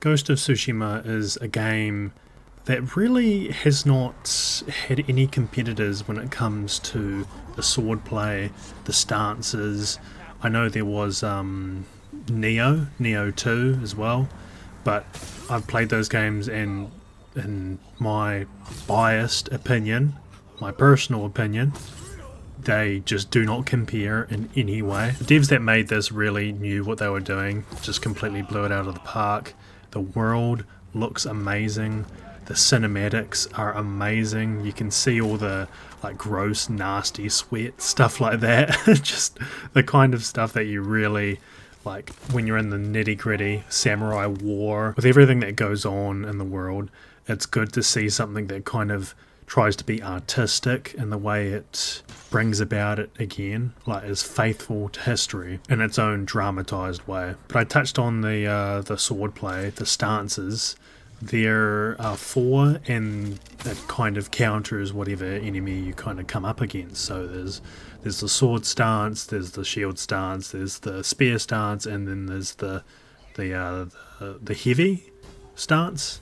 Ghost of Tsushima is a game that really has not had any competitors when it comes to the swordplay, the stances. I know there was Neo 2 as well, but I've played those games and in my biased opinion, my personal opinion, they just do not compare in any way. The devs that made this really knew what they were doing, just completely blew it out of the park. The world looks amazing. The cinematics are amazing. You can see all the like gross, nasty sweat, stuff like that. Just the kind of stuff that you really like when you're in the nitty gritty samurai war. With everything that goes on in the world, it's good to see something that kind of tries to be artistic in the way it brings about it again, like is faithful to history in its own dramatized way. But I touched on the swordplay, the stances. There are four, and it kind of counters whatever enemy you kind of come up against. So there's the sword stance, there's the shield stance, there's the spear stance, and then there's the heavy stance.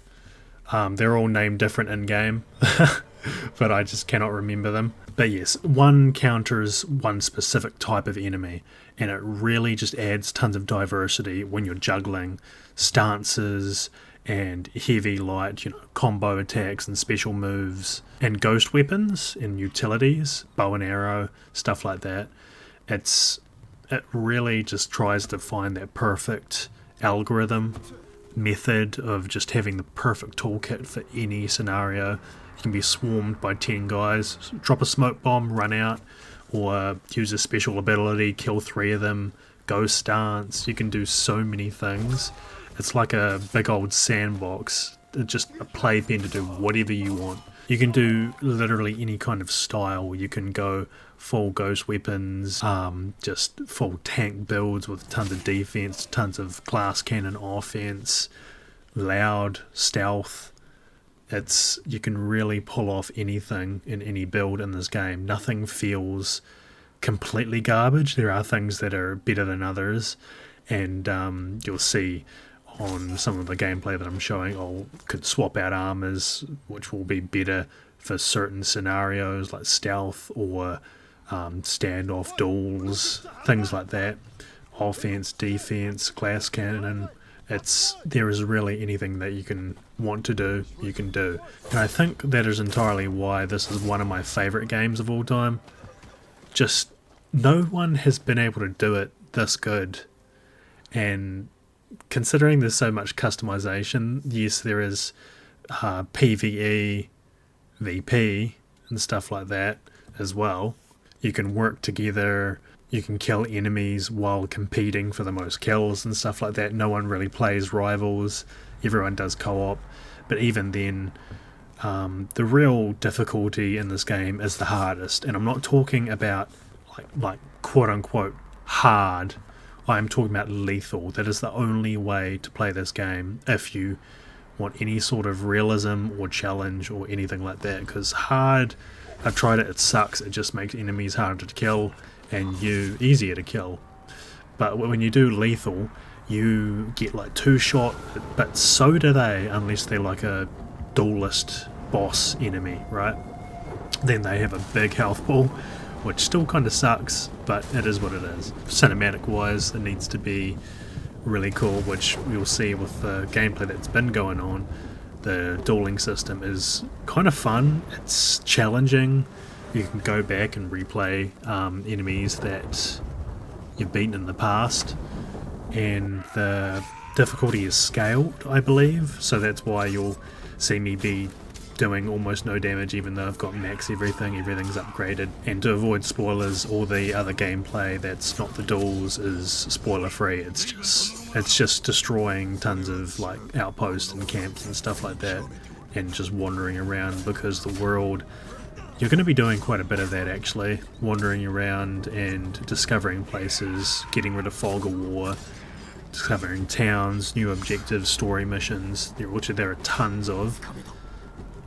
They're all named different in game, but I just cannot remember them. But yes, one counters one specific type of enemy, and it really just adds tons of diversity when you're juggling stances and heavy, light, combo attacks and special moves and ghost weapons and utilities, bow and arrow, stuff like that. It really just tries to find that perfect algorithm method of just having the perfect toolkit for any scenario. You can be swarmed by 10 guys, drop a smoke bomb, run out, or use a special ability, kill 3 of them, ghost stance. You can do so many things. It's like a big old sandbox, just a playpen to do whatever you want. You can do literally any kind of style. You can go full ghost weapons, just full tank builds with tons of defense, tons of glass cannon offense, loud stealth. You can really pull off anything in any build in this game. Nothing feels completely garbage. There are things that are better than others, and you'll see on some of the gameplay that I'm showing, could swap out armors, which will be better for certain scenarios like stealth or standoff duels, things like that. Offense, defense, glass cannon. There is really anything that you can want to do, you can do. And I think that is entirely why this is one of my favourite games of all time. Just no one has been able to do it this good. And considering there's so much customization, yes, there is PvE, VP, and stuff like that as well. You can work together, you can kill enemies while competing for the most kills and stuff like that. No one really plays rivals, everyone does co-op, but even then, the real difficulty in this game is the hardest, and I'm not talking about like quote-unquote hard. I'm talking about lethal. That is the only way to play this game if you want any sort of realism or challenge or anything like that. Because hard, I've tried it sucks. It just makes enemies harder to kill and you easier to kill. But when you do lethal, you get like 2-shot, but so do they, unless they're like a duelist boss enemy, right? Then they have a big health pool, which still kind of sucks, but it is what it is. Cinematic wise, it needs to be really cool, which you'll see with the gameplay that's been going on. The dueling system is kind of fun, it's challenging. You can go back and replay enemies that you've beaten in the past, and the difficulty is scaled, I believe, so that's why you'll see me be doing almost no damage even though I've got max everything's upgraded. And to avoid spoilers, all the other gameplay that's not the duels is spoiler free. It's just destroying tons of like outposts and camps and stuff like that, and just wandering around, because the world, you're going to be doing quite a bit of that actually, wandering around and discovering places, getting rid of fog of war, discovering towns, new objectives, story missions, which there are tons of.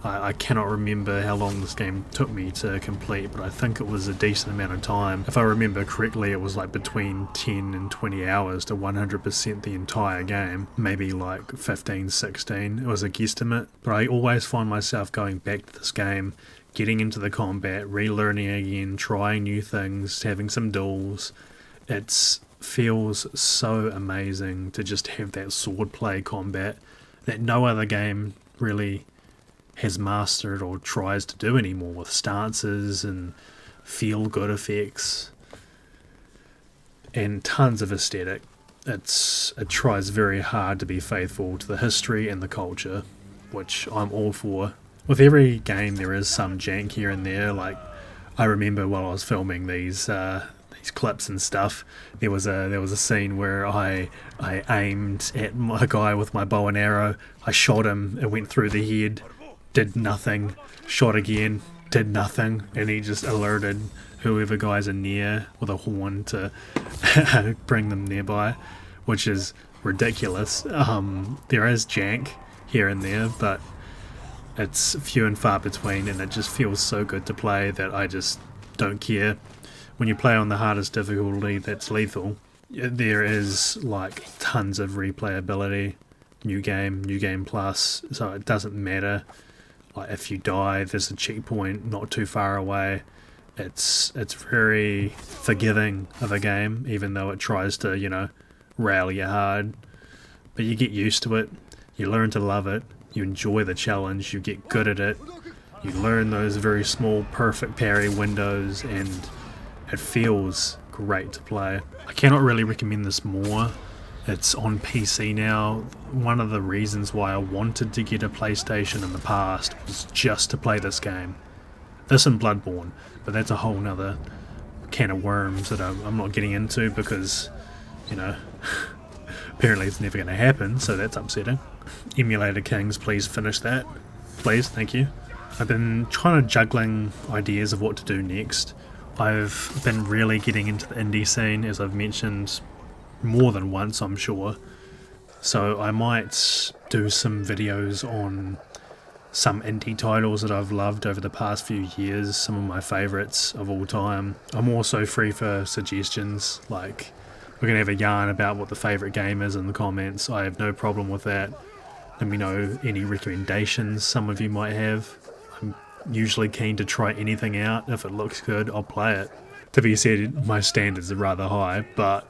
I cannot remember how long this game took me to complete, but I think it was a decent amount of time. If I remember correctly, it was like between 10 and 20 hours to 100% the entire game. Maybe like 15, 16. It was a guesstimate. But I always find myself going back to this game, getting into the combat, relearning again, trying new things, having some duels. It feels so amazing to just have that swordplay combat that no other game really has mastered or tries to do anymore, with stances and feel good effects and tons of aesthetic. It tries very hard to be faithful to the history and the culture, which I'm all for. With every game there is some jank here and there. Like, I remember while I was filming these clips and stuff, there was a scene where I aimed at my guy with my bow and arrow. I shot him, it went through the head, did nothing, shot again, did nothing, and he just alerted whoever guys are near with a horn to bring them nearby, which is ridiculous. There is jank here and there, but it's few and far between, and it just feels so good to play that I just don't care. When you play on the hardest difficulty, that's lethal, there is like tons of replayability. New game plus, so it doesn't matter. Like, if you die, there's a checkpoint not too far away. It's very forgiving of a game, even though it tries to, you know, rail you hard. But you get used to it, you learn to love it, you enjoy the challenge, you get good at it, you learn those very small perfect parry windows, and it feels great to play. I cannot really recommend this more. It's on PC now. One of the reasons why I wanted to get a PlayStation in the past was just to play this game. This and Bloodborne, but that's a whole nother can of worms that I'm not getting into because, you know, apparently it's never going to happen, so that's upsetting. Emulator Kings, please finish that. Please, thank you. I've been kind of juggling ideas of what to do next. I've been really getting into the indie scene, as I've mentioned more than once, I'm sure. So I might do some videos on some indie titles that I've loved over the past few years, some of my favourites of all time. I'm also free for suggestions, like we're going to have a yarn about what the favourite game is in the comments. I have no problem with that. Let me know any recommendations some of you might have. I'm usually keen to try anything out. If it looks good, I'll play it. To be said, my standards are rather high, but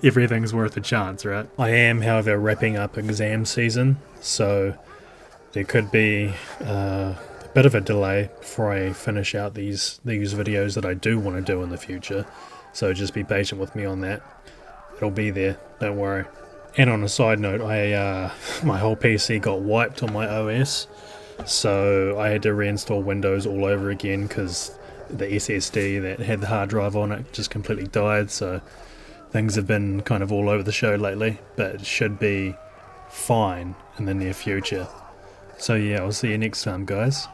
everything's worth a chance, right? I am, however, wrapping up exam season, so there could be a bit of a delay before I finish out these videos that I do want to do in the future. So just be patient with me on that. It'll be there, don't worry. And on a side note, my whole PC got wiped on my OS, so I had to reinstall Windows all over again because the SSD that had the hard drive on it just completely died. So things have been kind of all over the show lately, but it should be fine in the near future. So yeah, I'll see you next time, guys.